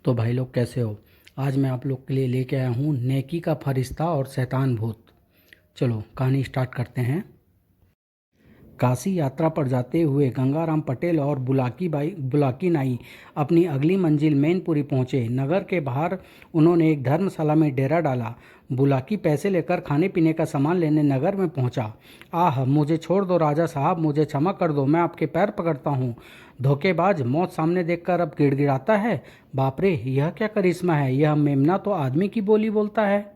तो भाई लोग कैसे हो। आज मैं आप लोग के लिए लेके आया हूँ नेकी का फरिश्ता और शैतान भूत। चलो कहानी स्टार्ट करते हैं। काशी यात्रा पर जाते हुए गंगाराम पटेल और बुलाकी नाई अपनी अगली मंजिल मैनपुरी पहुंचे। नगर के बाहर उन्होंने एक धर्मशाला में डेरा डाला। बुलाकी पैसे लेकर खाने पीने का सामान लेने नगर में पहुंचा। आह, मुझे छोड़ दो राजा साहब, मुझे क्षमा कर दो, मैं आपके पैर पकड़ता हूँ। धोखेबाज मौत सामने देखकर अब गिड़गिड़ाता है। बाप रे, यह क्या करिश्मा है। यह मेमना तो आदमी की बोली बोलता है।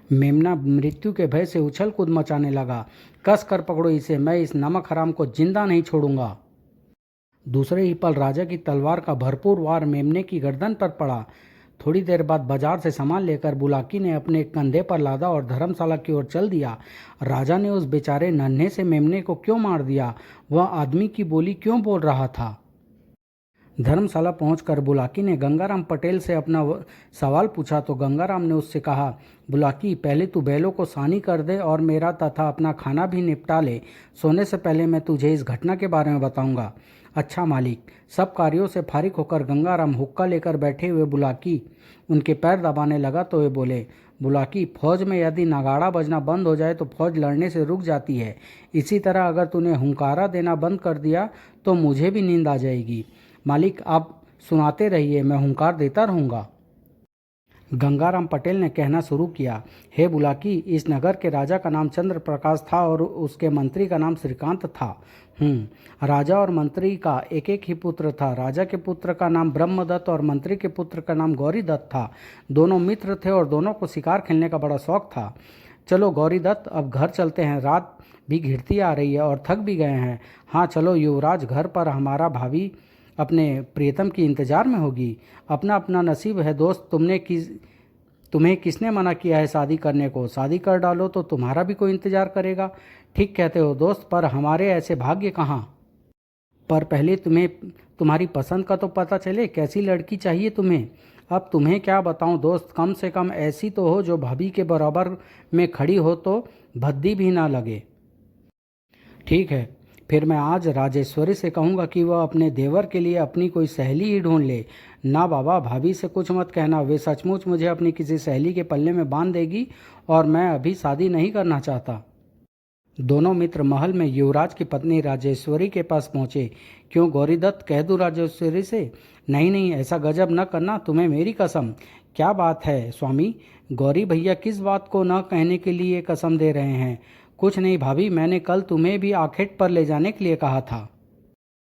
मेमना मृत्यु के भय से उछल कूद मचाने लगा। कस कर पकड़ो इसे, मैं इस नमक हराम को जिंदा नहीं छोड़ूंगा। दूसरे ही पल राजा की तलवार का भरपूर वार मेमने की गर्दन पर पड़ा। थोड़ी देर बाद बाजार से सामान लेकर बुलाकी ने अपने कंधे पर लादा और धर्मशाला की ओर चल दिया। राजा ने उस बेचारे नन्हे से मेमने को क्यों मार दिया? वह आदमी की बोली क्यों बोल रहा था? धर्मशाला पहुंचकर बुलाकी ने गंगाराम पटेल से अपना सवाल पूछा तो गंगाराम ने उससे कहा, बुलाकी, पहले तू बैलों को सानी कर दे और मेरा तथा अपना खाना भी निपटा ले। सोने से पहले मैं तुझे इस घटना के बारे में बताऊंगा। अच्छा मालिक। सब कार्यों से फारिग होकर गंगाराम हुक्का लेकर बैठे हुए बुलाकी उनके पैर दबाने लगा तो वे बोले, बुलाकी, फौज में यदि नगाड़ा बजना बंद हो जाए तो फौज लड़ने से रुक जाती है। इसी तरह अगर तूने हुंकारा देना बंद कर दिया तो मुझे भी नींद आ जाएगी। मालिक, आप सुनाते रहिए, मैं हुंकार देता रहूँगा। गंगाराम पटेल ने कहना शुरू किया, हे बुलाकी, इस नगर के राजा का नाम चंद्र प्रकाश था और उसके मंत्री का नाम श्रीकांत था। राजा और मंत्री का एक एक ही पुत्र था। राजा के पुत्र का नाम ब्रह्मदत्त और मंत्री के पुत्र का नाम गौरीदत्त था। दोनों मित्र थे और दोनों को शिकार खेलने का बड़ा शौक था। चलो गौरीदत्त, अब घर चलते हैं, रात भी घिरती आ रही है और थक भी गए हैं। हाँ चलो युवराज, घर पर हमारा भाभी अपने प्रियतम की इंतजार में होगी। अपना अपना नसीब है दोस्त, तुम्हें किसने मना किया है शादी करने को? शादी कर डालो तो तुम्हारा भी कोई इंतजार करेगा। ठीक कहते हो दोस्त, पर हमारे ऐसे भाग्य कहाँ। पर पहले तुम्हें तुम्हारी पसंद का तो पता चले, कैसी लड़की चाहिए तुम्हें। अब तुम्हें क्या बताऊं दोस्त, कम से कम ऐसी तो हो जो भाभी के बराबर में खड़ी हो तो भद्दी भी ना लगे। ठीक है, फिर मैं आज राजेश्वरी से कहूँगा कि वह अपने देवर के लिए अपनी कोई सहेली ही ढूंढ ले। ना बाबा, भाभी से कुछ मत कहना, वे सचमुच मुझे अपनी किसी सहेली के पल्ले में बांध देगी और मैं अभी शादी नहीं करना चाहता। दोनों मित्र महल में युवराज की पत्नी राजेश्वरी के पास पहुंचे। क्यों गौरीदत्त, कह दूं राजेश्वरी से? नहीं नहीं, ऐसा गजब न करना, तुम्हें मेरी कसम। क्या बात है स्वामी? गौरी भैया किस बात को न कहने के लिए कसम दे रहे हैं? कुछ नहीं भाभी, मैंने कल तुम्हें भी आखेट पर ले जाने के लिए कहा था।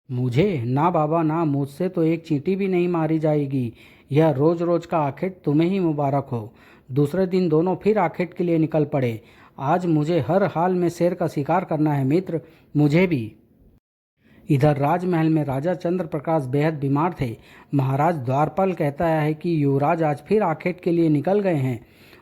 मुझे? ना बाबा ना, मुझसे तो एक चींटी भी नहीं मारी जाएगी। यह रोज रोज का आखेट तुम्हें ही मुबारक हो। दूसरे दिन दोनों फिर आखेट के लिए निकल पड़े। आज मुझे हर हाल में शेर का शिकार करना है मित्र, मुझे भी। इधर राजमहल में राजा चंद्र प्रकाश बेहद बीमार थे। महाराज द्वारपाल कहता है कि युवराज आज फिर आखेट के लिए निकल गए हैं।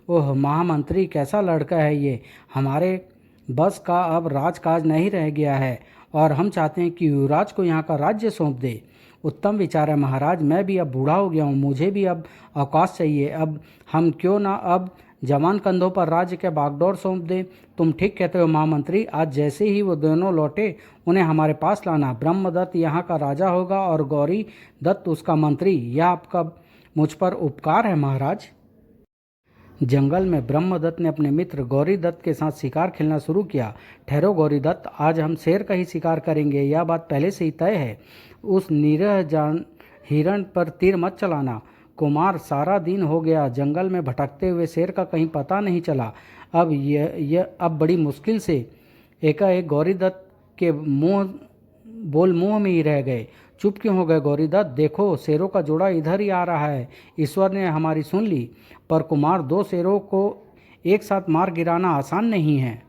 ओह महामंत्री, कैसा लड़का है ये। हमारे बस का अब राजकाज नहीं रह गया है और हम चाहते हैं कि युवराज को यहाँ का राज्य सौंप दे। उत्तम विचार है महाराज, मैं भी अब बूढ़ा हो गया हूँ, मुझे भी अब अवकाश चाहिए। अब हम क्यों ना अब जवान कंधों पर राज्य के बागडोर सौंप दें। तुम ठीक कहते हो महामंत्री, आज जैसे ही वो दोनों लौटे उन्हें हमारे पास लाना। ब्रह्मदत्त यहाँ का राजा होगा और गौरी दत्त उसका मंत्री। यह आपका मुझ पर उपकार है महाराज। जंगल में ब्रह्मदत्त ने अपने मित्र गौरीदत्त के साथ शिकार खेलना शुरू किया। ठहरो गौरीदत्त, आज हम शेर का ही शिकार करेंगे, यह बात पहले से ही तय है। उस निरह जान हिरण पर तीर मत चलाना। कुमार, सारा दिन हो गया जंगल में भटकते हुए, शेर का कहीं पता नहीं चला। अब बड़ी मुश्किल से एकाएक गौरीदत्त के मुंह में ही रह गए। चुप क्यों हो गए गौरीदत्त? देखो शेरों का जोड़ा इधर ही आ रहा है। ईश्वर ने हमारी सुन ली। पर कुमार, दो शेरों को एक साथ मार गिराना आसान नहीं है।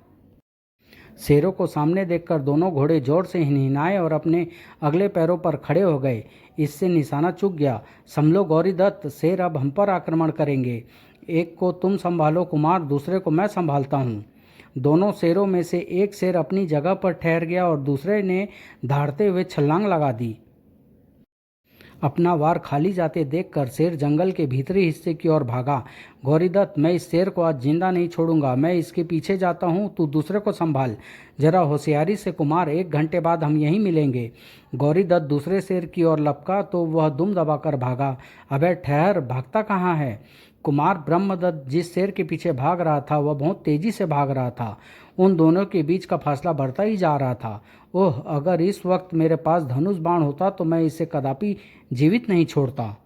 शेरों को सामने देखकर दोनों घोड़े जोर से हिनहिनाए और अपने अगले पैरों पर खड़े हो गए। इससे निशाना चूक गया। संभलो गौरीदत्त, शेर अब हम पर आक्रमण करेंगे। एक को तुम संभालो कुमार, दूसरे को मैं संभालता हूँ। दोनों शेरों में से एक शेर अपनी जगह पर ठहर गया और दूसरे ने दहाड़ते हुए छलांग लगा दी। अपना वार खाली जाते देखकर शेर जंगल के भीतरी हिस्से की ओर भागा। गौरीदत्त, मैं इस शेर को आज जिंदा नहीं छोड़ूंगा। मैं इसके पीछे जाता हूँ, तू दूसरे को संभाल। जरा होशियारी से कुमार, 1 घंटे बाद हम यहीं मिलेंगे। गौरीदत्त दूसरे शेर की ओर लपका तो वह दुम दबाकर भागा। अबे ठहर, भागता कहाँ है? कुमार ब्रह्मदत्त जिस शेर के पीछे भाग रहा था वह बहुत तेजी से भाग रहा था। उन दोनों के बीच का फासला बढ़ता ही जा रहा था। ओह, अगर इस वक्त मेरे पास धनुष बाण होता तो मैं इसे कदापि जीवित नहीं छोड़ता।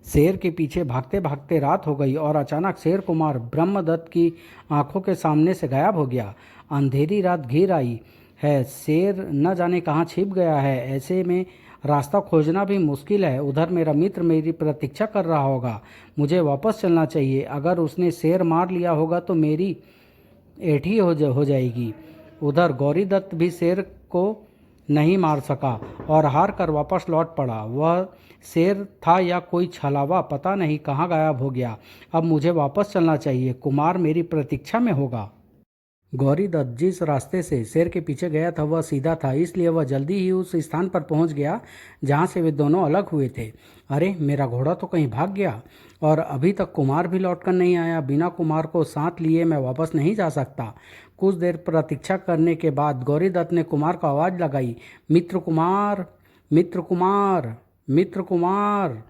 शेर के पीछे भागते भागते रात हो गई और अचानक शेर कुमार ब्रह्मदत्त की आंखों के सामने से गायब हो गया। अंधेरी रात घिर आई है, शेर न जाने कहाँ छिप गया है। ऐसे में रास्ता खोजना भी मुश्किल है। उधर मेरा मित्र मेरी प्रतीक्षा कर रहा होगा। मुझे वापस चलना चाहिए। अगर उसने शेर मार लिया होगा तो मेरी एठी हो जाएगी। उधर गौरीदत्त भी शेर को नहीं मार सका और हार कर वापस लौट पड़ा। वह शेर था या कोई छलावा, पता नहीं कहाँ गायब हो गया। अब मुझे वापस चलना चाहिए। कुमार मेरी प्रतीक्षा में होगा। गौरीदत्त जिस रास्ते से शेर के पीछे गया था वह सीधा था, इसलिए वह जल्दी ही उस स्थान पर पहुंच गया जहां से वे दोनों अलग हुए थे। अरे, मेरा घोड़ा तो कहीं भाग गया और अभी तक कुमार भी लौटकर नहीं आया। बिना कुमार को साथ लिए मैं वापस नहीं जा सकता। कुछ देर प्रतीक्षा करने के बाद गौरीदत्त ने कुमार को आवाज़ लगाई, मित्र कुमार, मित्र कुमार, मित्र कुमार।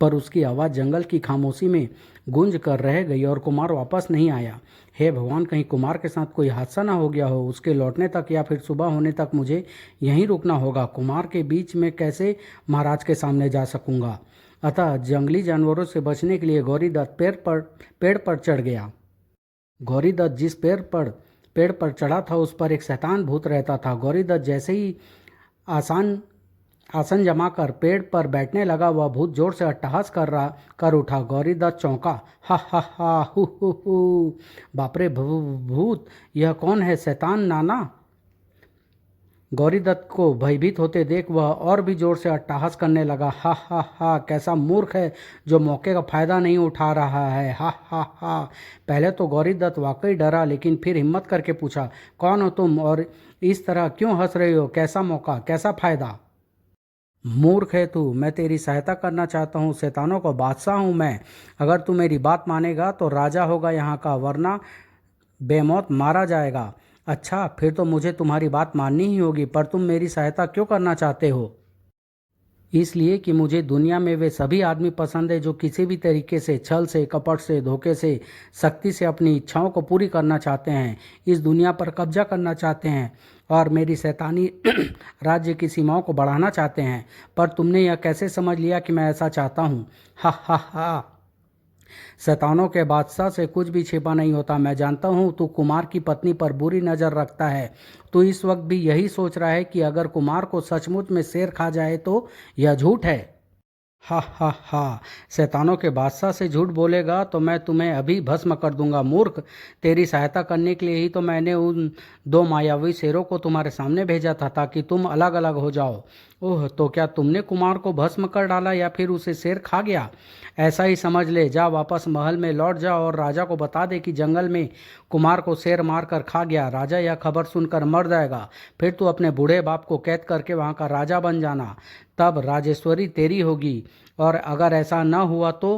पर उसकी आवाज़ जंगल की खामोशी में गूंज कर रह गई और कुमार वापस नहीं आया। हे भगवान, कहीं कुमार के साथ कोई हादसा ना हो गया हो। उसके लौटने तक या फिर सुबह होने तक मुझे यहीं रुकना होगा। कुमार के बीच में कैसे महाराज के सामने जा सकूंगा? अतः जंगली जानवरों से बचने के लिए गौरीदत्त पेड़ पर चढ़ गया। गौरीदत्त जिस पेड़ पर चढ़ा था उस पर एक शैतान भूत रहता था। गौरीदत्त जैसे ही आसन जमाकर पेड़ पर बैठने लगा, वह भूत जोर से अट्टहास कर उठा। गौरीदत्त चौंका। हा हा हा, हु। बापरे भूत, यह कौन है? शैतान नाना? गौरीदत्त को भयभीत होते देख वह और भी जोर से अट्टहास करने लगा। हा हा हा, कैसा मूर्ख है जो मौके का फायदा नहीं उठा रहा है। हा हा हा। पहले तो गौरीदत्त वाकई डरा, लेकिन फिर हिम्मत करके पूछा, कौन हो तुम और इस तरह क्यों हंस रहे हो? कैसा मौका, कैसा फायदा? मूर्ख है तू, मैं तेरी सहायता करना चाहता हूँ। शैतानों का बादशाह हूँ मैं। अगर तू मेरी बात मानेगा तो राजा होगा यहाँ का, वरना बेमौत मारा जाएगा। अच्छा, फिर तो मुझे तुम्हारी बात माननी ही होगी। पर तुम मेरी सहायता क्यों करना चाहते हो? इसलिए कि मुझे दुनिया में वे सभी आदमी पसंद है जो किसी भी तरीके से, छल से, कपट से, धोखे से, सख्ती से अपनी इच्छाओं को पूरी करना चाहते हैं, इस दुनिया पर कब्जा करना चाहते हैं और मेरी शैतानी राज्य की सीमाओं को बढ़ाना चाहते हैं। पर तुमने यह कैसे समझ लिया कि मैं ऐसा चाहता हूँ? हा हा हा। शैतानों के बादशाह से कुछ भी छिपा नहीं होता। मैं जानता हूँ तू कुमार की पत्नी पर बुरी नज़र रखता है। तू इस वक्त भी यही सोच रहा है कि अगर कुमार को सचमुच में शेर खा जाए तो यह झूठ है। हा हा हा। शैतानों के बादशाह से झूठ बोलेगा तो मैं तुम्हें अभी भस्म कर दूंगा। मूर्ख, तेरी सहायता करने के लिए ही तो मैंने उन 2 मायावी शेरों को तुम्हारे सामने भेजा था ताकि तुम अलग अलग हो जाओ। ओह, तो क्या तुमने कुमार को भस्म कर डाला या फिर उसे शेर खा गया? ऐसा ही समझ ले। जा, वापस महल में लौट जा और राजा को बता दे कि जंगल में कुमार को शेर मार कर खा गया। राजा यह खबर सुनकर मर जाएगा। फिर तू अपने बूढ़े बाप को कैद करके वहाँ का राजा बन जाना। तब राजेश्वरी तेरी होगी। और अगर ऐसा न हुआ तो?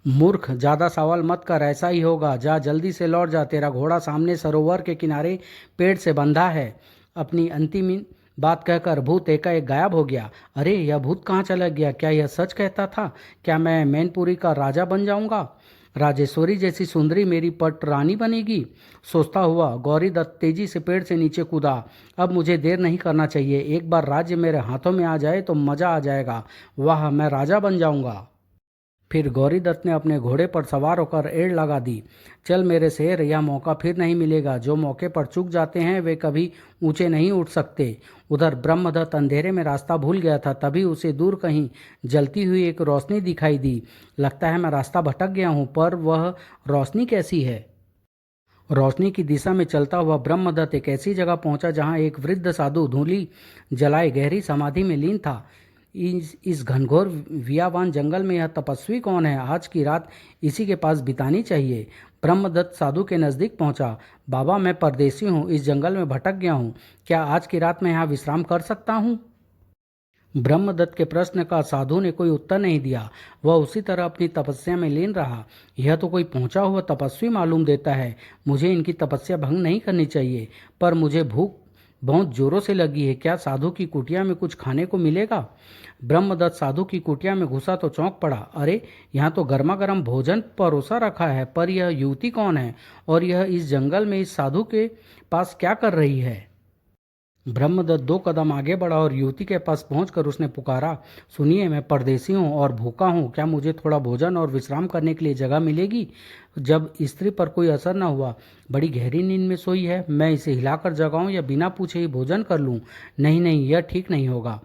मूर्ख, ज़्यादा सवाल मत कर। ऐसा ही होगा। जा, जल्दी से लौट जा। तेरा घोड़ा सामने सरोवर के किनारे पेड़ से बंधा है। अपनी अंतिम बात कहकर भूत एकाएक गायब हो गया। अरे, यह भूत कहाँ चला गया? क्या यह सच कहता था? क्या मैं मैनपुरी का राजा बन जाऊंगा? राजेश्वरी जैसी सुंदरी मेरी पट रानी बनेगी? सोचता हुआ गौरीदत्त तेजी से पेड़ से नीचे कूदा। अब मुझे देर नहीं करना चाहिए। एक बार राज्य मेरे हाथों में आ जाए तो मज़ा आ जाएगा। वाह, मैं राजा बन जाऊंगा। फिर गौरीदत्त ने अपने घोड़े पर सवार होकर एड़ लगा दी। चल मेरे शेर, यह मौका फिर नहीं मिलेगा। जो मौके पर चूक जाते हैं वे कभी ऊंचे नहीं उठ सकते। उधर ब्रह्मदत्त अंधेरे में रास्ता भूल गया था। तभी उसे दूर कहीं जलती हुई एक रोशनी दिखाई दी। लगता है मैं रास्ता भटक गया हूँ, पर वह रोशनी कैसी है? रोशनी की दिशा में चलता हुआ ब्रह्मदत्त एक ऐसी जगह पहुंचा जहां एक वृद्ध साधु धूली जलाए गहरी समाधि में लीन था। इस घनघोर वियावान जंगल में यह तपस्वी कौन है? आज की रात इसी के पास बितानी चाहिए। ब्रह्मदत्त साधु के नज़दीक पहुंचा। बाबा, मैं परदेसी हूँ, इस जंगल में भटक गया हूँ। क्या आज की रात मैं यहाँ विश्राम कर सकता हूँ? ब्रह्मदत्त के प्रश्न का साधु ने कोई उत्तर नहीं दिया। वह उसी तरह अपनी तपस्या में लीन रहा। यह तो कोई पहुंचा हुआ तपस्वी मालूम देता है। मुझे इनकी तपस्या भंग नहीं करनी चाहिए, पर मुझे भूख बहुत जोरों से लगी है। क्या साधु की कुटिया में कुछ खाने को मिलेगा? ब्रह्मदत्त साधु की कुटिया में घुसा तो चौंक पड़ा। अरे, यहाँ तो गर्मा गर्म भोजन परोसा रखा है, पर यह युवती कौन है और यह इस जंगल में इस साधु के पास क्या कर रही है? ब्रह्मदत्त 2 कदम आगे बढ़ा और युवती के पास पहुंचकर उसने पुकारा, सुनिए, मैं परदेसी हूं और भूखा हूं। क्या मुझे थोड़ा भोजन और विश्राम करने के लिए जगह मिलेगी? जब स्त्री पर कोई असर न हुआ, बड़ी गहरी नींद में सोई है, मैं इसे हिलाकर जगाऊं या बिना पूछे ही भोजन कर लूं? नहीं नहीं, यह ठीक नहीं होगा।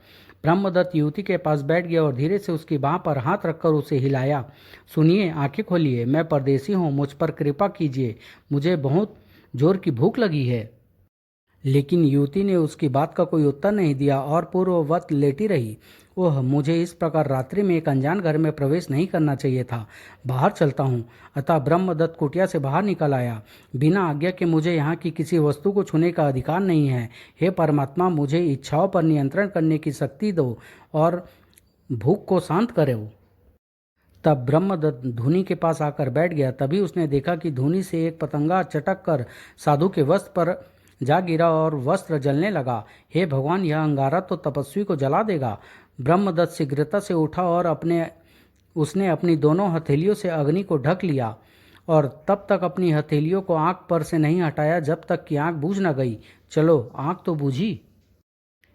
ब्रह्मदत्त युवती के पास बैठ गया और धीरे से उसकी बाह पर हाथ रखकर उसे हिलाया। सुनिए, आंखें खोलिए, मैं परदेसी हूँ, मुझ पर कृपा कीजिए, मुझे बहुत जोर की भूख लगी है। लेकिन युवती ने उसकी बात का कोई उत्तर नहीं दिया और पूर्ववत लेटी रही। ओह, मुझे इस प्रकार रात्रि में एक अनजान घर में प्रवेश नहीं करना चाहिए था। बाहर चलता हूँ। अतः ब्रह्मदत्त कुटिया से बाहर निकल आया। बिना आज्ञा के मुझे यहाँ की किसी वस्तु को छूने का अधिकार नहीं है। हे परमात्मा, मुझे इच्छाओं पर नियंत्रण करने की शक्ति दो और भूख को शांत करो। तब ब्रह्मदत्त धूनी के पास आकर बैठ गया। तभी उसने देखा कि धूनी से एक पतंगा चटक कर साधु के वस्त्र पर जा गिरा और वस्त्र जलने लगा। हे भगवान, यह अंगारा तो तपस्वी को जला देगा। ब्रह्मदत्त शीघ्रता से उठा और उसने अपनी दोनों हथेलियों से अग्नि को ढक लिया और तब तक अपनी हथेलियों को आंख पर से नहीं हटाया जब तक कि आंख बूझ न गई। चलो, आंख तो बूझी।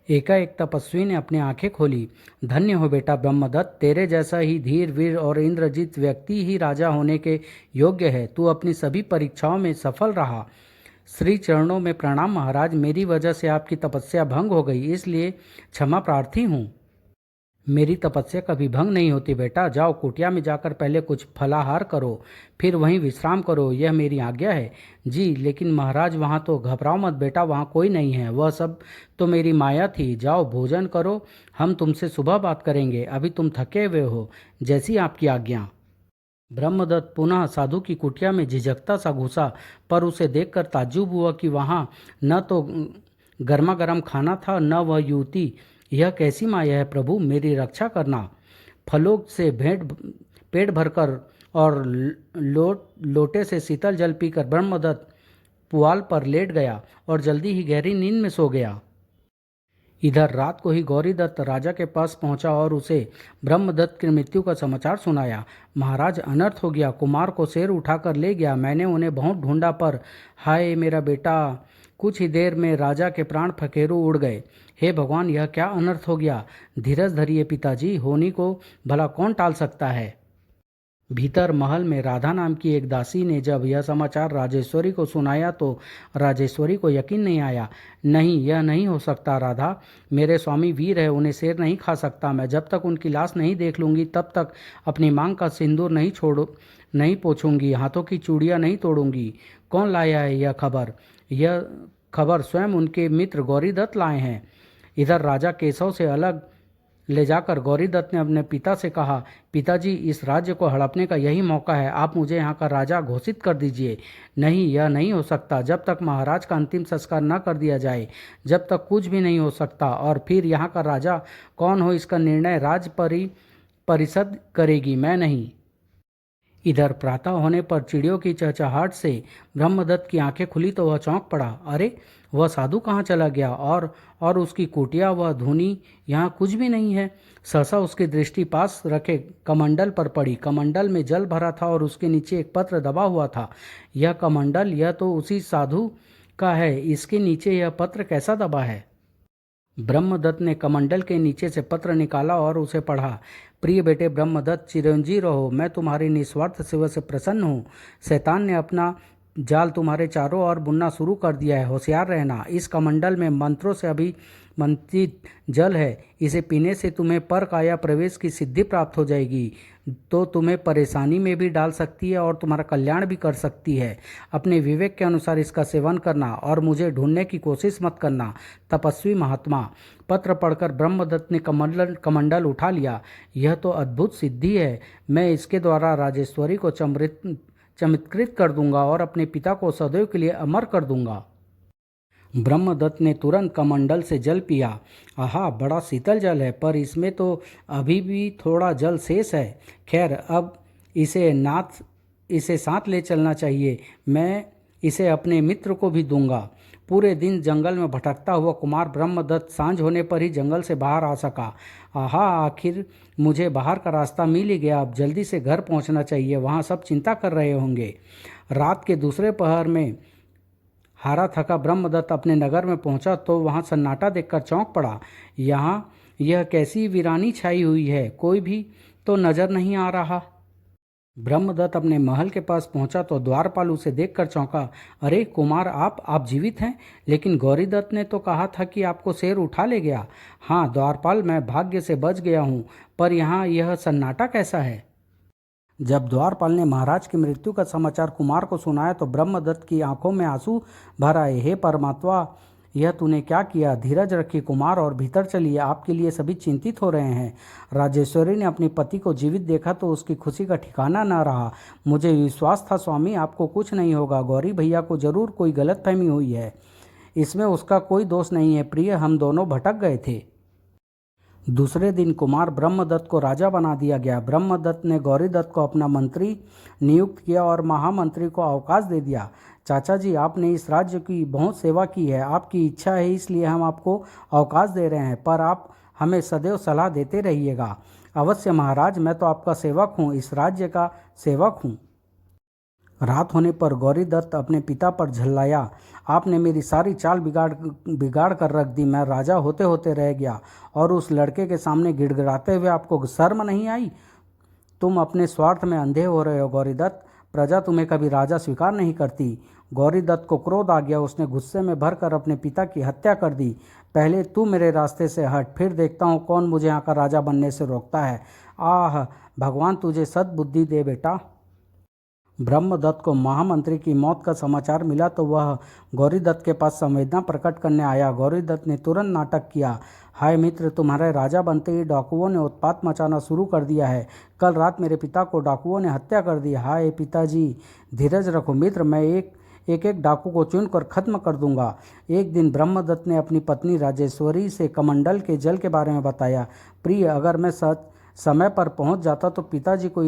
एकाएक तपस्वी ने अपनी आंखें खोली। धन्य हो बेटा ब्रह्मदत्त, तेरे जैसा ही धीर वीर और इंद्रजीत व्यक्ति ही राजा होने के योग्य है। तू अपनी सभी परीक्षाओं में सफल रहा। श्री चरणों में प्रणाम महाराज, मेरी वजह से आपकी तपस्या भंग हो गई, इसलिए क्षमा प्रार्थी हूँ। मेरी तपस्या कभी भंग नहीं होती बेटा। जाओ, कुटिया में जाकर पहले कुछ फलाहार करो, फिर वहीं विश्राम करो, यह मेरी आज्ञा है। जी लेकिन महाराज, वहाँ तो घबराओ मत बेटा, वहाँ कोई नहीं है, वह सब तो मेरी माया थी। जाओ, भोजन करो, हम तुमसे सुबह बात करेंगे, अभी तुम थके हुए हो। जैसी आपकी आज्ञा। ब्रह्मदत्त पुनः साधु की कुटिया में झिझकता सा घुसा, पर उसे देखकर ताज्जुब हुआ कि वहाँ न तो गर्मा गर्म खाना था, न वह युवती। यह कैसी माया है प्रभु, मेरी रक्षा करना। फलों से पेट भरकर और लोटे से शीतल जल पीकर ब्रह्मदत्त पुआल पर लेट गया और जल्दी ही गहरी नींद में सो गया। इधर रात को ही गौरीदत्त राजा के पास पहुंचा और उसे ब्रह्मदत्त की मृत्यु का समाचार सुनाया। महाराज, अनर्थ हो गया, कुमार को शेर उठाकर ले गया। मैंने उन्हें बहुत ढूंढा, पर हाय मेरा बेटा, कुछ ही देर में राजा के प्राण फकेरू उड़ गए। हे भगवान, यह क्या अनर्थ हो गया? धीरज धरिए पिताजी, होनी को भला कौन टाल सकता है। भीतर महल में राधा नाम की एक दासी ने जब यह समाचार राजेश्वरी को सुनाया तो राजेश्वरी को यकीन नहीं आया। नहीं, यह नहीं हो सकता राधा, मेरे स्वामी वीर है, उन्हें शेर नहीं खा सकता। मैं जब तक उनकी लाश नहीं देख लूँगी तब तक अपनी मांग का सिंदूर नहीं पोछूंगी, हाथों की चूड़ियाँ नहीं तोड़ूंगी। कौन लाया है यह खबर? यह खबर स्वयं उनके मित्र गौरीदत्त लाए हैं। इधर राजा केशव से अलग ले जाकर गौरीदत्त ने अपने पिता से कहा, पिताजी, इस राज्य को हड़पने का यही मौका है, आप मुझे यहाँ का राजा घोषित कर दीजिए। नहीं, यह नहीं हो सकता। जब तक महाराज का अंतिम संस्कार न कर दिया जाए, जब तक कुछ भी नहीं हो सकता। और फिर यहाँ का राजा कौन हो, इसका निर्णय परिषद करेगी, मैं नहीं। इधर प्रातः होने पर चिड़ियों की चहचहाहट से ब्रह्मदत्त की आंखें खुली तो वह चौंक पड़ा। अरे, वह साधु कहाँ चला गया? और उसकी कुटिया, वह धूनी, यहाँ कुछ भी नहीं है। सहसा उसकी दृष्टि पास रखे कमंडल पर पड़ी। कमंडल में जल भरा था और उसके नीचे एक पत्र दबा हुआ था। यह कमंडल, यह तो उसी साधु का है, इसके नीचे यह पत्र कैसा दबा है? ब्रह्मदत्त ने कमंडल के नीचे से पत्र निकाला और उसे पढ़ा। प्रिय बेटे ब्रह्मदत्त, चिरंजीव रहो, मैं तुम्हारी निस्वार्थ सेवा से प्रसन्न हूँ। शैतान ने अपना जाल तुम्हारे चारों ओर बुनना शुरू कर दिया है, होशियार रहना। इस कमंडल में मंत्रों से अभिमंत्रित जल है, इसे पीने से तुम्हें पर काया प्रवेश की सिद्धि प्राप्त हो जाएगी, तो तुम्हें परेशानी में भी डाल सकती है और तुम्हारा कल्याण भी कर सकती है। अपने विवेक के अनुसार इसका सेवन करना और मुझे ढूंढने की कोशिश मत करना। तपस्वी महात्मा। पत्र पढ़कर ब्रह्मदत्त ने कमंडल उठा लिया। यह तो अद्भुत सिद्धि है। मैं इसके द्वारा राजेश्वरी को चमत्कृत कर दूंगा और अपने पिता को सदैव के लिए अमर कर दूंगा। ब्रह्मदत्त ने तुरंत कमंडल से जल पिया। आहा, बड़ा शीतल जल है, पर इसमें तो अभी भी थोड़ा जल शेष है। खैर, अब इसे साथ ले चलना चाहिए। मैं इसे अपने मित्र को भी दूंगा। पूरे दिन जंगल में भटकता हुआ कुमार ब्रह्मदत्त सांझ होने पर ही जंगल से बाहर आ सका। आहा, आखिर मुझे बाहर का रास्ता मिल ही गया। अब जल्दी से घर पहुंचना चाहिए, वहां सब चिंता कर रहे होंगे। रात के दूसरे पहर में हारा थका ब्रह्मदत्त अपने नगर में पहुंचा तो वहां सन्नाटा देखकर चौंक पड़ा। यहाँ यह कैसी वीरानी छाई हुई है, कोई भी तो नजर नहीं आ रहा। ब्रह्मदत्त अपने महल के पास पहुंचा तो द्वारपाल उसे देखकर चौंका। अरे कुमार, आप जीवित हैं? लेकिन गौरीदत्त ने तो कहा था कि आपको शेर उठा ले गया। हाँ द्वारपाल, मैं भाग्य से बच गया हूँ, पर यहाँ यह सन्नाटा कैसा है? जब द्वारपाल ने महाराज की मृत्यु का समाचार कुमार को सुनाया तो ब्रह्मदत्त की आंखों में आंसू भर आए। हे परमात्मा, यह तूने क्या किया? धीरज रखिए कुमार और भीतर चलिए, आपके लिए सभी चिंतित हो रहे हैं। राजेश्वरी ने अपने पति को जीवित देखा तो उसकी खुशी का ठिकाना न रहा। मुझे विश्वास था स्वामी, आपको कुछ नहीं होगा। गौरी भैया को जरूर कोई गलतफहमी हुई है, इसमें उसका कोई दोष नहीं है। प्रिय, हम दोनों भटक गए थे। दूसरे दिन कुमार ब्रह्मदत्त को राजा बना दिया गया। ब्रह्मदत्त ने गौरीदत्त को अपना मंत्री नियुक्त किया और महामंत्री को अवकाश दे दिया। चाचा जी, आपने इस राज्य की बहुत सेवा की है, आपकी इच्छा है इसलिए हम आपको अवकाश दे रहे हैं, पर आप हमें सदैव सलाह देते रहिएगा। अवश्य महाराज, मैं तो आपका सेवक हूँ, इस राज्य का सेवक हूँ। रात होने पर गौरीदत्त अपने पिता पर झल्लाया। आपने मेरी सारी चाल बिगाड़ कर रख दी। मैं राजा होते होते रह गया और उस लड़के के सामने गिड़गिड़ाते हुए आपको शर्म नहीं आई? तुम अपने स्वार्थ में अंधे हो रहे हो गौरीदत्त। प्रजा तुम्हें कभी राजा स्वीकार नहीं करती। गौरीदत्त को क्रोध आ गया। उसने गुस्से में भरकर अपने पिता की हत्या कर दी। पहले तू मेरे रास्ते से हट, फिर देखता हूँ कौन मुझे यहाँ का राजा बनने से रोकता है। आह, भगवान तुझे सद्बुद्धि दे बेटा। ब्रह्मदत्त को महामंत्री की मौत का समाचार मिला तो वह गौरीदत्त के पास संवेदना प्रकट करने आया। गौरीदत्त ने तुरंत नाटक किया। हाय मित्र, तुम्हारे राजा बनते ही डाकुओं ने उत्पात मचाना शुरू कर दिया है। कल रात मेरे पिता को डाकुओं ने हत्या कर दी। हाय पिताजी, धीरज रखो मित्र, मैं एक डाकू को चुनकर खत्म कर दूंगा। एक दिन ब्रह्मदत्त ने अपनी पत्नी राजेश्वरी से कमंडल के जल के बारे में बताया। प्रिय, अगर मैं समय पर पहुंच जाता तो पिताजी को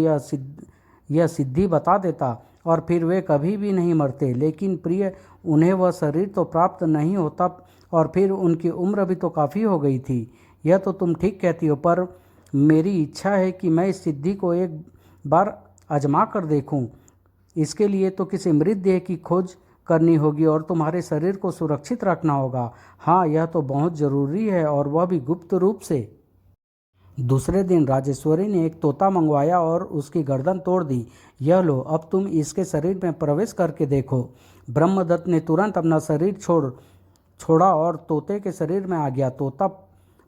यह सिद्धि बता देता और फिर वे कभी भी नहीं मरते। लेकिन प्रिय, उन्हें वह शरीर तो प्राप्त नहीं होता और फिर उनकी उम्र भी तो काफ़ी हो गई थी। यह तो तुम ठीक कहती हो, पर मेरी इच्छा है कि मैं इस सिद्धि को एक बार आजमा कर देखूं। इसके लिए तो किसी मृत देह की खोज करनी होगी और तुम्हारे शरीर को सुरक्षित रखना होगा। हाँ, यह तो बहुत ज़रूरी है, और वह भी गुप्त रूप से। दूसरे दिन राजेश्वरी ने एक तोता मंगवाया और उसकी गर्दन तोड़ दी। यह लो, अब तुम इसके शरीर में प्रवेश करके देखो। ब्रह्मदत्त ने तुरंत अपना शरीर छोड़ा और तोते के शरीर में आ गया। तोता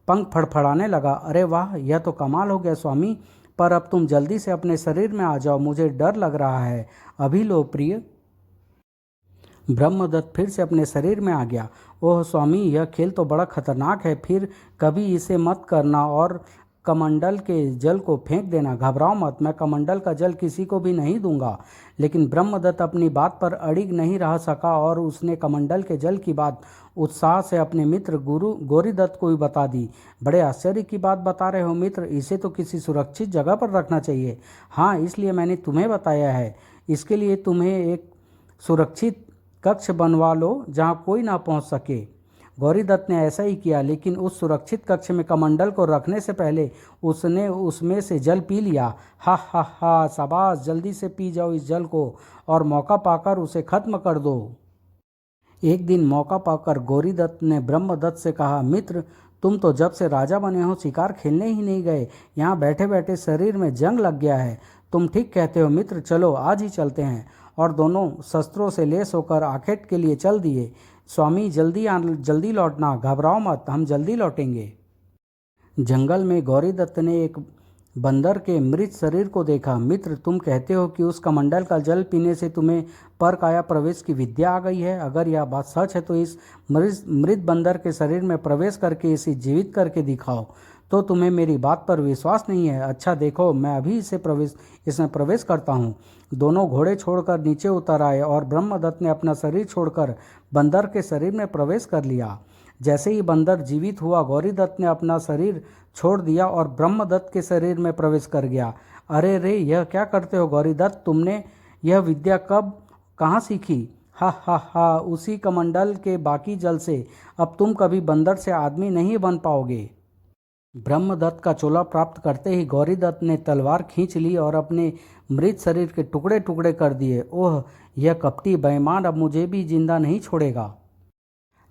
पंख फड़फड़ाने लगा। अरे वाह, यह तो कमाल हो गया स्वामी, पर अब तुम जल्दी से अपने शरीर में आ जाओ, मुझे डर लग रहा है। अभी लो प्रिय। ब्रह्मदत्त फिर से अपने शरीर में आ गया। ओह स्वामी, यह खेल तो बड़ा खतरनाक है, फिर कभी इसे मत करना और कमंडल के जल को फेंक देना। घबराओ मत, मैं कमंडल का जल किसी को भी नहीं दूंगा। लेकिन ब्रह्मदत्त अपनी बात पर अड़िग नहीं रह सका और उसने कमंडल के जल की बात उत्साह से अपने मित्र गौरीदत्त को भी बता दी। बड़े आश्चर्य की बात बता रहे हो मित्र, इसे तो किसी सुरक्षित जगह पर रखना चाहिए। हाँ, इसलिए मैंने तुम्हें बताया है। इसके लिए तुम्हें एक सुरक्षित कक्ष बनवा लो जहाँ कोई ना पहुँच सके। गौरीदत्त ने ऐसा ही किया, लेकिन उस सुरक्षित कक्ष में कमंडल को रखने से पहले उसने उसमें से जल पी लिया। हा हा हा, शाबाश, जल्दी से पी जाओ इस जल को और मौका पाकर उसे खत्म कर दो। एक दिन मौका पाकर गौरीदत्त ने ब्रह्मदत्त से कहा, मित्र, तुम तो जब से राजा बने हो शिकार खेलने ही नहीं गए। यहाँ बैठे बैठे शरीर में जंग लग गया है। तुम ठीक कहते हो मित्र, चलो आज ही चलते हैं। और दोनों शस्त्रों से लेस होकर आखेट के लिए चल दिए। स्वामी, जल्दी लौटना, घबराओ मत, हम जल्दी लौटेंगे। जंगल में गौरीदत्त ने एक बंदर के मृत शरीर को देखा। मित्र, तुम कहते हो कि उस कमंडल का जल पीने से तुम्हें पर काया प्रवेश की विद्या आ गई है। अगर यह बात सच है तो इस मृत बंदर के शरीर में प्रवेश करके इसे जीवित करके दिखाओ। तो तुम्हें मेरी बात पर विश्वास नहीं है? अच्छा देखो, मैं अभी इसमें प्रवेश करता हूँ। दोनों घोड़े छोड़कर नीचे उतर आए और ब्रह्मदत्त ने अपना शरीर छोड़कर बंदर के शरीर में प्रवेश कर लिया। जैसे ही बंदर जीवित हुआ, गौरीदत्त ने अपना शरीर छोड़ दिया और ब्रह्मदत्त के शरीर में प्रवेश कर गया। अरे रे, यह क्या करते हो गौरीदत्त? तुमने यह विद्या कब कहाँ सीखी? हा हा हा, उसी कमंडल के बाकी जल से अब तुम कभी बंदर से आदमी नहीं बन पाओगे। ब्रह्मदत्त का चोला प्राप्त करते ही गौरीदत्त ने तलवार खींच ली और अपने मृत शरीर के टुकड़े टुकड़े कर दिए। ओह, यह कपटी बेईमान अब मुझे भी जिंदा नहीं छोड़ेगा।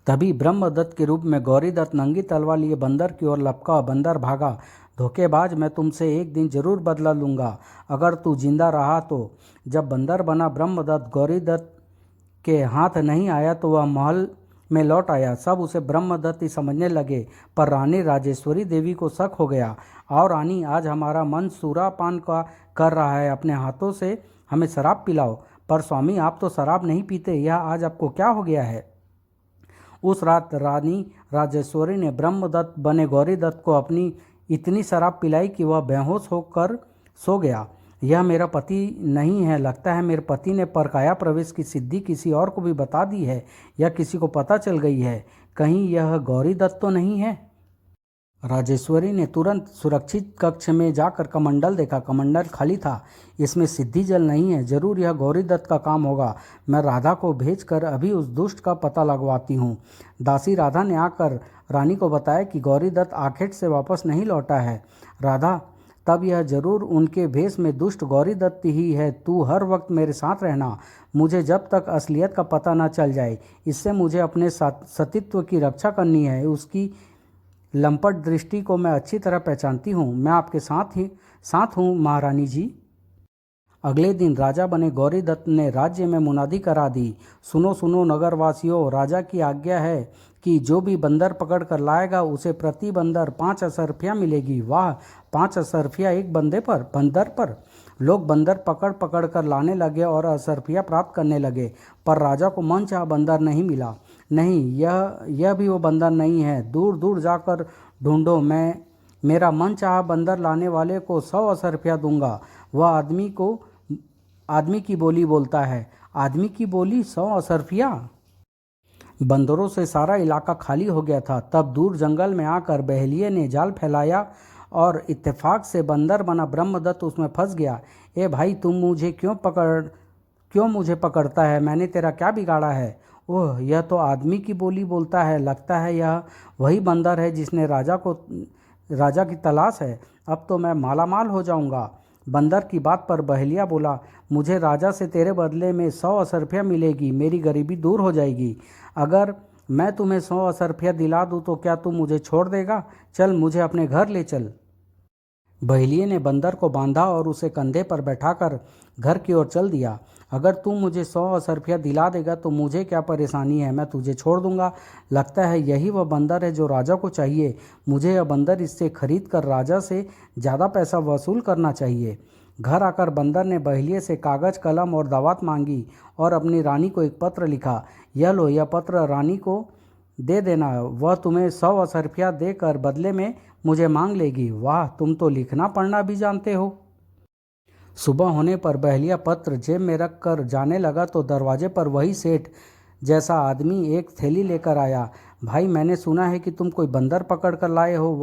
तभी ब्रह्मदत्त के रूप में गौरीदत्त नंगी तलवार लिए बंदर की ओर लपका। बंदर भागा। धोखेबाज, मैं तुमसे एक दिन जरूर बदला लूँगा अगर तू जिंदा रहा तो। जब बंदर बना ब्रह्मदत्त गौरीदत्त के हाथ नहीं आया तो वह महल में लौट आया। सब उसे ब्रह्मदत्त ही समझने लगे, पर रानी राजेश्वरी देवी को शक हो गया। और रानी, आज हमारा मन सूरापान का कर रहा है, अपने हाथों से हमें शराब पिलाओ। पर स्वामी, आप तो शराब नहीं पीते, यह आज आपको क्या हो गया है? उस रात रानी राजेश्वरी ने ब्रह्मदत्त बने गौरीदत्त को अपनी इतनी शराब पिलाई कि वह बेहोश होकर सो गया। यह मेरा पति नहीं है, लगता है मेरे पति ने परकाया प्रवेश की सिद्धि किसी और को भी बता दी है या किसी को पता चल गई है। कहीं यह गौरीदत्त तो नहीं है? राजेश्वरी ने तुरंत सुरक्षित कक्ष में जाकर कमंडल देखा। कमंडल खाली था, इसमें सिद्धि जल नहीं है। जरूर यह गौरीदत्त का काम होगा। मैं राधा को भेजकर अभी उस दुष्ट का पता लगवाती हूँ। दासी राधा ने आकर रानी को बताया कि गौरीदत्त आखेट से वापस नहीं लौटा है। राधा, तब यह जरूर उनके भेष में दुष्ट गौरीदत्त ही है। तू हर वक्त मेरे साथ रहना, मुझे जब तक असलियत का पता न चल जाए। इससे मुझे अपने सतीत्व की रक्षा करनी है। उसकी लंपट दृष्टि को मैं अच्छी तरह पहचानती हूँ। मैं आपके साथ हूँ महारानी जी। अगले दिन राजा बने गौरीदत्त ने राज्य में मुनादी करा दी। सुनो सुनो नगरवासियों, राजा की आज्ञा है कि जो भी बंदर पकड़ कर लाएगा उसे प्रति बंदर 5 असरफियाँ मिलेगी। वाह, 5 असरफियाँ एक बंदर पर। लोग बंदर पकड़ पकड़ कर लाने लगे और असरफियाँ प्राप्त करने लगे, पर राजा को मनचाहा बंदर नहीं मिला। नहीं, यह भी वो बंदर नहीं है। दूर दूर जाकर ढूंढो, मैं मेरा मनचाहा बंदर लाने वाले को 100 असरफियाँ दूंगा। वह आदमी की बोली बोलता है। आदमी की बोली, 100 असरफियाँ? बंदरों से सारा इलाका खाली हो गया था। तब दूर जंगल में आकर बहेलिये ने जाल फैलाया और इत्तेफाक से बंदर बना ब्रह्मदत्त उसमें फंस गया। ए भाई, तुम मुझे क्यों मुझे पकड़ता है? मैंने तेरा क्या बिगाड़ा है? ओह, यह तो आदमी की बोली बोलता है। लगता है यह वही बंदर है जिसने राजा की तलाश है। अब तो मैं मालामाल हो जाऊंगा। बंदर की बात पर बहेलिया बोला, मुझे राजा से तेरे बदले में 100 असरफियाँ मिलेगी। मेरी गरीबी दूर हो जाएगी। अगर मैं तुम्हें 100 असरफियाँ दिला दूँ तो क्या तुम मुझे छोड़ देगा? चल, मुझे अपने घर ले चल। बहेलिये ने बंदर को बांधा और उसे कंधे पर बैठाकर घर की ओर चल दिया। अगर तू मुझे 100 असरफियाँ दिला देगा तो मुझे क्या परेशानी है, मैं तुझे छोड़ दूंगा। लगता है यही वह बंदर है जो राजा को चाहिए। मुझे यह बंदर इससे खरीद कर राजा से ज़्यादा पैसा वसूल करना चाहिए। घर आकर बंदर ने बहेलिये से कागज़, कलम और दावत मांगी और अपनी रानी को एक पत्र लिखा। यह लो, यह पत्र रानी को दे देना, वह तुम्हें 100 असरफियाँ देकर बदले में मुझे मांग लेगी। वाह, तुम तो लिखना पढ़ना भी जानते हो। सुबह होने पर बहेलिया पत्र जेब में रख कर जाने लगा तो दरवाजे पर वही सेठ जैसा आदमी एक थैली लेकर आया। भाई, मैंने सुना है कि तुम कोई बंदर पकड़ कर लाए हो।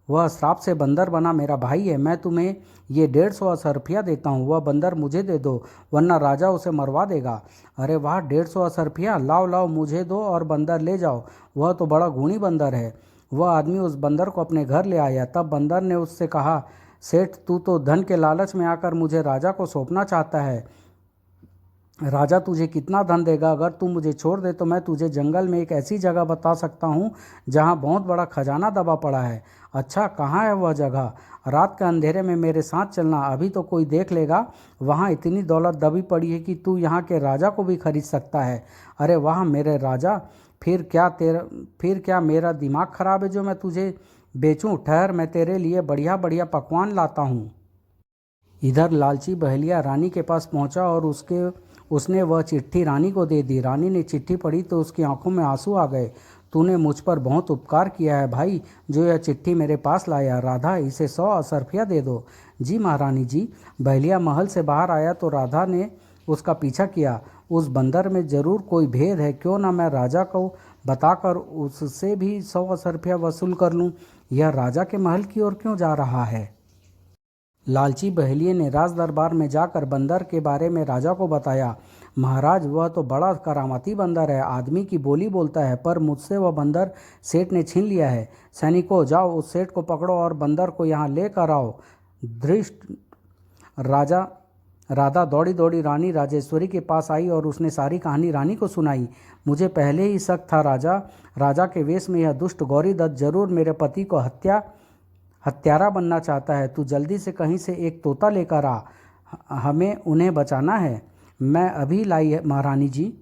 वह श्राप से बंदर बना मेरा भाई है। मैं तुम्हें ये 150 असरफियाँ देता हूँ। वह बंदर मुझे दे दो, वरना राजा उसे मरवा देगा। अरे वाह, 150 असरफियाँ? लाओ मुझे दो और बंदर ले जाओ। वह तो बड़ा गुणी बंदर है। वह आदमी उस बंदर को अपने घर ले आया। तब बंदर ने उससे कहा, सेठ, तू तो धन के लालच में आकर मुझे राजा को सौंपना चाहता है। राजा तुझे कितना धन देगा? अगर तू मुझे छोड़ दे तो मैं तुझे जंगल में एक ऐसी जगह बता सकता हूँ जहाँ बहुत बड़ा खजाना दबा पड़ा है। अच्छा, कहाँ है वह जगह? रात के अंधेरे में मेरे साथ चलना, अभी तो कोई देख लेगा। वहाँ इतनी दौलत दबी पड़ी है कि तू यहाँ के राजा को भी खरीद सकता है। अरे वाह मेरे राजा, फिर क्या मेरा दिमाग खराब है जो मैं तुझे बेचूं? ठहर, मैं तेरे लिए बढ़िया बढ़िया पकवान लाता हूँ। इधर लालची बहेलिया रानी के पास पहुँचा और उसने वह चिट्ठी रानी को दे दी। रानी ने चिट्ठी पढ़ी तो उसकी आंखों में आंसू आ गए। तूने मुझ पर बहुत उपकार किया है भाई, जो यह चिट्ठी मेरे पास लाया। राधा, इसे 100 असरफिया दे दो। जी महारानी जी। बहलिया महल से बाहर आया तो राधा ने उसका पीछा किया। उस बंदर में जरूर कोई भेद है, क्यों ना मैं राजा को बताकर उससे भी 100 असरफिया वसूल कर लूं। यह राजा के महल की ओर क्यों जा रहा है? लालची बहेलिये ने राज दरबार में जाकर बंदर के बारे में राजा को बताया। महाराज, वह तो बड़ा करामाती बंदर है, आदमी की बोली बोलता है, पर मुझसे वह बंदर सेठ ने छीन लिया है। सैनिकों, जाओ उस सेठ को पकड़ो और बंदर को यहाँ लेकर आओ। धृष्ट राजा राधा दौड़ी दौड़ी रानी राजेश्वरी के पास आई और उसने सारी कहानी रानी को सुनाई। मुझे पहले ही शक था राजा के वेश में यह दुष्ट गौरी दत्त जरूर मेरे पति को हत्यारा बनना चाहता है। तू जल्दी से कहीं से एक तोता लेकर आ, हमें उन्हें बचाना है। मैं अभी लाई है महारानी जी।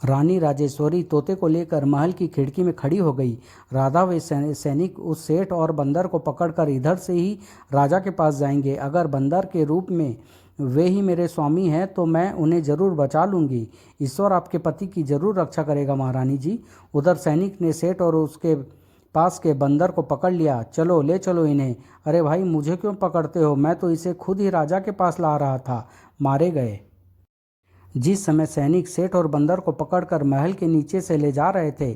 रानी राजेश्वरी तोते को लेकर महल की खिड़की में खड़ी हो गई। राधा व सैनिक उस सेठ और बंदर को पकड़कर इधर से ही राजा के पास जाएंगे। अगर बंदर के रूप में वे ही मेरे स्वामी हैं तो मैं उन्हें जरूर बचा लूँगी। ईश्वर आपके पति की जरूर रक्षा करेगा महारानी जी। उधर सैनिक ने सेठ और उसके पास के बंदर को पकड़ लिया। चलो, ले चलो इन्हें। अरे भाई, मुझे क्यों पकड़ते हो? मैं तो इसे खुद ही राजा के पास ला रहा था। मारे गए। जिस समय सैनिक सेठ और बंदर को पकड़कर महल के नीचे से ले जा रहे थे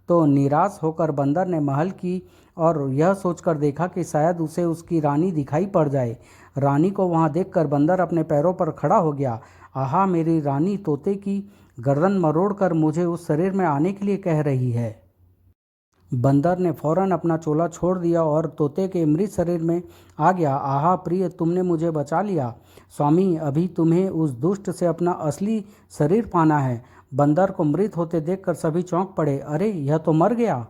तो निराश होकर बंदर ने महल की और यह सोचकर देखा कि शायद उसे उसकी रानी दिखाई पड़ जाए। रानी को वहां देखकर बंदर अपने पैरों पर खड़ा हो गया। आहा, मेरी रानी तोते की गर्दन मरोड़कर मुझे उस शरीर में आने के लिए कह रही है। बंदर ने फौरन अपना चोला छोड़ दिया और तोते के मृत शरीर में आ गया। आहा प्रिय, तुमने मुझे बचा लिया। स्वामी, अभी तुम्हें उस दुष्ट से अपना असली शरीर पाना है। बंदर को मृत होते देखकर सभी चौंक पड़े। अरे, यह तो मर गया।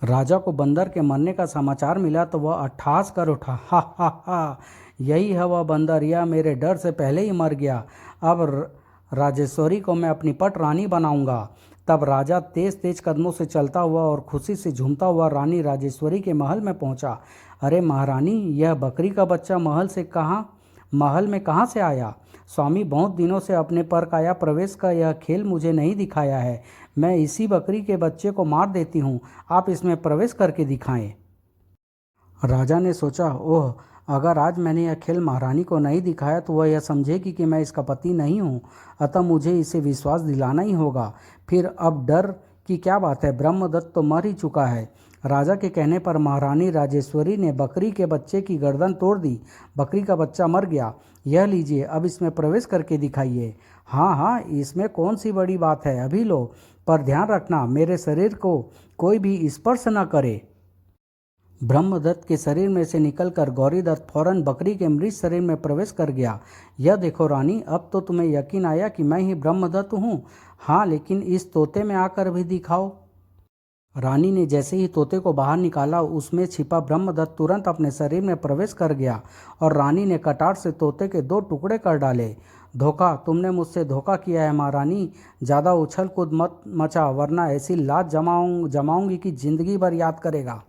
राजा को बंदर के मरने का समाचार मिला तो वह अट्ठास कर उठा। हा हा हा, यही है वह बंदर, यह मेरे डर से पहले ही मर गया। अब राजेश्वरी को मैं अपनी पट रानी बनाऊंगा। तब राजा तेज तेज कदमों से चलता हुआ और खुशी से झूमता हुआ रानी राजेश्वरी के महल में पहुंचा। अरे महारानी, यह बकरी का बच्चा महल में कहाँ से आया? स्वामी, बहुत दिनों से अपने पर काया प्रवेश का यह खेल मुझे नहीं दिखाया है। मैं इसी बकरी के बच्चे को मार देती हूँ, आप इसमें प्रवेश करके दिखाएं। राजा ने सोचा, ओह, अगर आज मैंने यह खेल महारानी को नहीं दिखाया तो वह यह समझेगी कि मैं इसका पति नहीं हूँ, अतः मुझे इसे विश्वास दिलाना ही होगा। फिर अब डर की क्या बात है, ब्रह्मदत्त तो मर ही चुका है। राजा के कहने पर महारानी राजेश्वरी ने बकरी के बच्चे की गर्दन तोड़ दी। बकरी का बच्चा मर गया। यह लीजिए, अब इसमें प्रवेश करके दिखाइए। हाँ हाँ, इसमें कौन सी बड़ी बात है, अभी लो, पर ध्यान रखना मेरे शरीर को कोई भी स्पर्श न करे। ब्रह्मदत्त के शरीर में से निकलकर गौरीदत्त फौरन बकरी के मृत शरीर में प्रवेश कर गया। यह देखो रानी, अब तो तुम्हें यकीन आया कि मैं ही ब्रह्मदत्त हूँ। हाँ, लेकिन इस तोते में आकर भी दिखाओ। रानी ने जैसे ही तोते को बाहर निकाला, उसमें छिपा ब्रह्मदत्त तुरंत अपने शरीर में प्रवेश कर गया और रानी ने कटार से तोते के 2 टुकड़े कर डाले। धोखा, तुमने मुझसे धोखा किया है महारानी। ज़्यादा उछल कूद मत मचा, वरना ऐसी लात जमाऊंगी कि जिंदगी भर याद करेगा।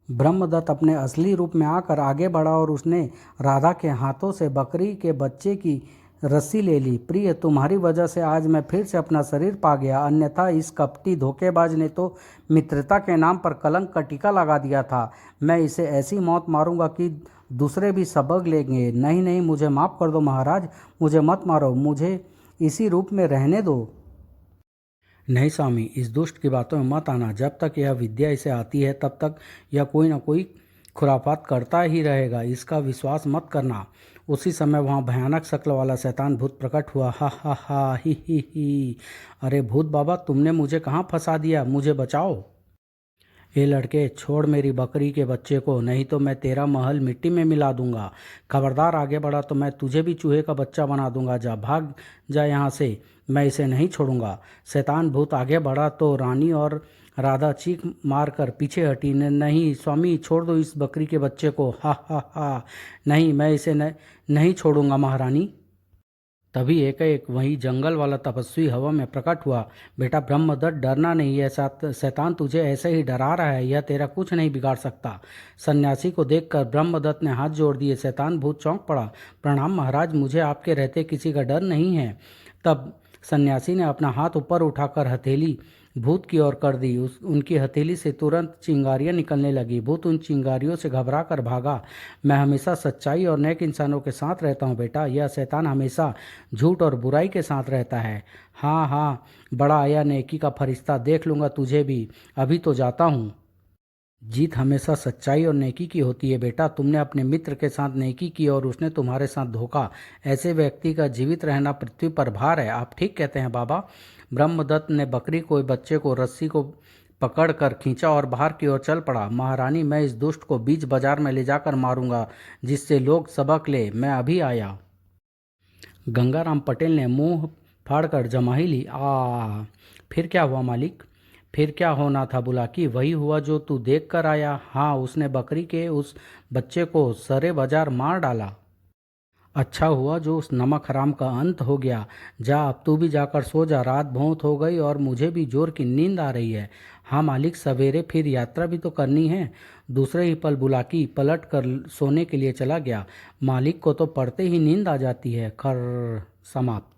ब्रह्मदत्त अपने असली रूप में आकर आगे बढ़ा और उसने राधा के हाथों से बकरी के बच्चे की रस्सी ले ली। प्रिय, तुम्हारी वजह से आज मैं फिर से अपना शरीर पा गया, अन्यथा इस कपटी धोखेबाज ने तो मित्रता के नाम पर कलंक का टीका लगा दिया था। मैं इसे ऐसी मौत मारूंगा कि दूसरे भी सबक लेंगे। नहीं नहीं, मुझे माफ़ कर दो महाराज, मुझे मत मारो, मुझे इसी रूप में रहने दो। नहीं स्वामी, इस दुष्ट की बातों में मत आना। जब तक यह विद्या इसे आती है तब तक यह कोई न कोई खुराफात करता ही रहेगा, इसका विश्वास मत करना। उसी समय वहाँ भयानक शक्ल वाला शैतान भूत प्रकट हुआ। हा हा हा, ही। अरे भूत बाबा, तुमने मुझे कहाँ फंसा दिया, मुझे बचाओ। ये लड़के, छोड़ मेरी बकरी के बच्चे को, नहीं तो मैं तेरा महल मिट्टी में मिला दूंगा। खबरदार आगे बढ़ा तो मैं तुझे भी चूहे का बच्चा बना दूंगा। जा, भाग जा यहाँ से, मैं इसे नहीं छोड़ूंगा। शैतान भूत आगे बढ़ा तो रानी और राधा चीख मारकर पीछे हटी। नहीं स्वामी, छोड़ दो इस बकरी के बच्चे को। हा हा हा, नहीं, मैं इसे नहीं छोड़ूंगा महारानी। तभी एकाएक वही जंगल वाला तपस्वी हवा में प्रकट हुआ। बेटा ब्रह्मदत्त, डरना नहीं, यह शैतान तुझे ऐसे ही डरा रहा है, यह तेरा कुछ नहीं बिगाड़ सकता। सन्यासी को देखकर ब्रह्मदत्त ने हाथ जोड़ दिए। शैतान भूत चौंक पड़ा। प्रणाम महाराज, मुझे आपके रहते किसी का डर नहीं है। तब सन्यासी ने अपना हाथ ऊपर उठाकर हथेली भूत की ओर कर दी। उनकी हथेली से तुरंत चिंगारियां निकलने लगी। भूत उन चिंगारियों से घबरा कर भागा। मैं हमेशा सच्चाई और नेक इंसानों के साथ रहता हूँ बेटा, यह शैतान हमेशा झूठ और बुराई के साथ रहता है। हाँ हाँ, बड़ा आया नेकी का फरिश्ता, देख लूँगा तुझे भी, अभी तो जाता हूँ। जीत हमेशा सच्चाई और नेकी की होती है बेटा। तुमने अपने मित्र के साथ नेकी की और उसने तुम्हारे साथ धोखा। ऐसे व्यक्ति का जीवित रहना पृथ्वी पर भार है। आप ठीक कहते हैं बाबा। ब्रह्मदत्त ने बकरी को बच्चे को रस्सी को पकड़ कर खींचा और बाहर की ओर चल पड़ा। महारानी, मैं इस दुष्ट को बीच बाजार में ले जाकर मारूंगा, जिससे लोग सबक ले। मैं अभी आया। गंगाराम पटेल ने मुंह फाड़कर जमाही ली। फिर क्या हुआ मालिक? फिर क्या होना था बुलाकी? वही हुआ जो तू देख कर आया। हाँ, उसने बकरी के उस बच्चे को सरे बाजार मार डाला। अच्छा हुआ जो उस नमक हराम का अंत हो गया। जा, अब तू भी जाकर सो जा, रात बहुत हो गई और मुझे भी जोर की नींद आ रही है। हाँ मालिक, सवेरे फिर यात्रा भी तो करनी है। दूसरे ही पल बुलाकी पलट कर सोने के लिए चला गया। मालिक को तो पड़ते ही नींद आ जाती है। खर समाप्त।